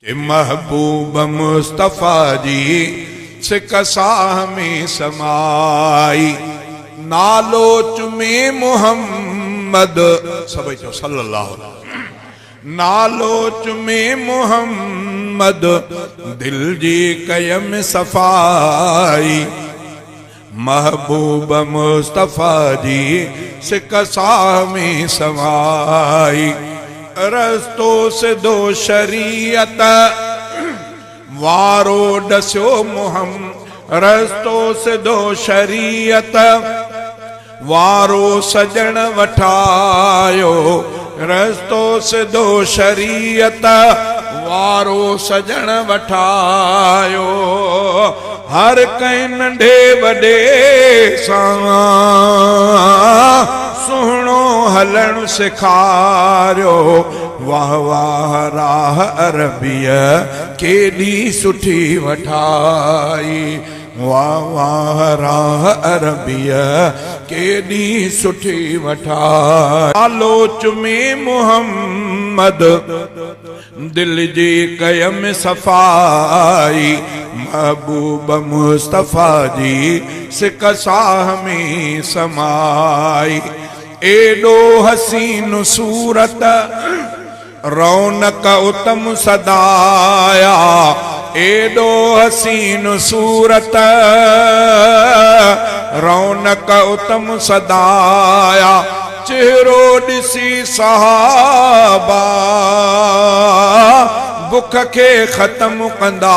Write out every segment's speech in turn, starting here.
कि महबूब मुस्तफा जी सिकसाह में समाई नालो चुमे मुहम्मद सब चो सल्लल्लाहु अलैहि नालो चुमे मुहम्मद दिल जी कयम सफाई महबूब मुस्तफा जी सिकसाह में समाई रस्तो से दो शरीयत वारो डस्यो मुहम्मद रस्तो से दो शरीयत वारो सजन वठायो रस्तो से दो शरीयत वारो सजन वठायो हर कहीं नंढे वडे सां सुहणो हलण सिखारियो वाह वाह राह अरबिया केडी सुठी वठाई वाह वाह राह अरबिया केडी सुठी वठाई नालो चुमे मुहम्मद दिल जी कयम सफाई महबूब मुस्तफा जी सिकसाह में समाई एडो हसीन सूरत रौनक उत्तम सदाया एडो हसीन सूरत रौनक उत्तम सदाया चेहरो ॾिसी सहाबा बुख के ख़त्म कंदा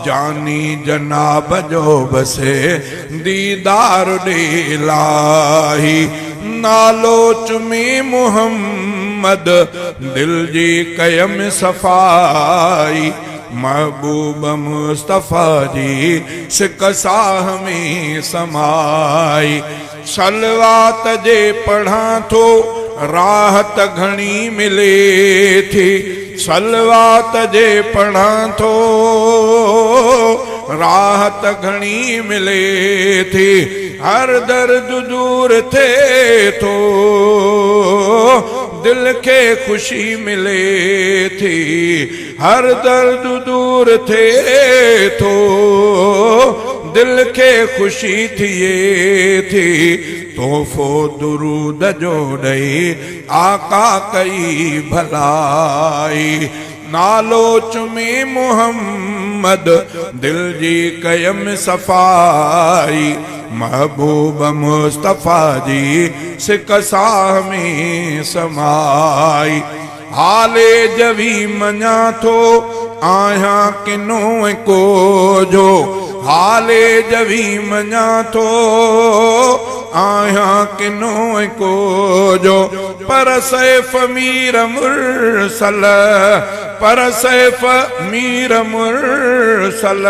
जानी जनाब जो बसे दीदार ॾेलाही नालो चुमी मुहम्मद दिल जी कयम सफाई महबूब मुस्तफा जी सिकसाह में समाई सलवात जे पढ़ा थो राहत घणी मिले थी सलवात जे पढ़ा थो राहत घणी मिले थी हर दर्द दूर थे थो दिल के खुशी मिले थी हर दर्द दूर थे थो दिल के खुशी थिए थी तोहफ़ो दुरूद जो ॾई आका कई भलाई नालो चुमी मुहम्मद दिल जी कयम सफाई महबूब मुस्तफा जी सिकसाह में समाई हाले जवी मञा थो आया किनो को जो हाले जवी मञा थो आया किनो को जो पर सैफ मीर मुरसल पर सैफ मीर मुरसल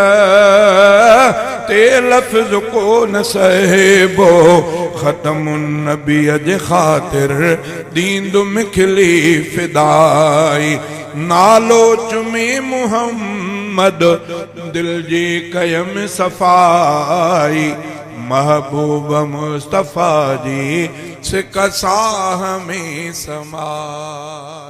ते लफ्ज़ को न सहबो ख़त्मुन नबी जे ख़ातिर दींदु मिखली फिदाई नालो चुमी मुहम्मद दिल जी कयम सफाई महबूब मुस्तफा जी सिकसाह में समाई।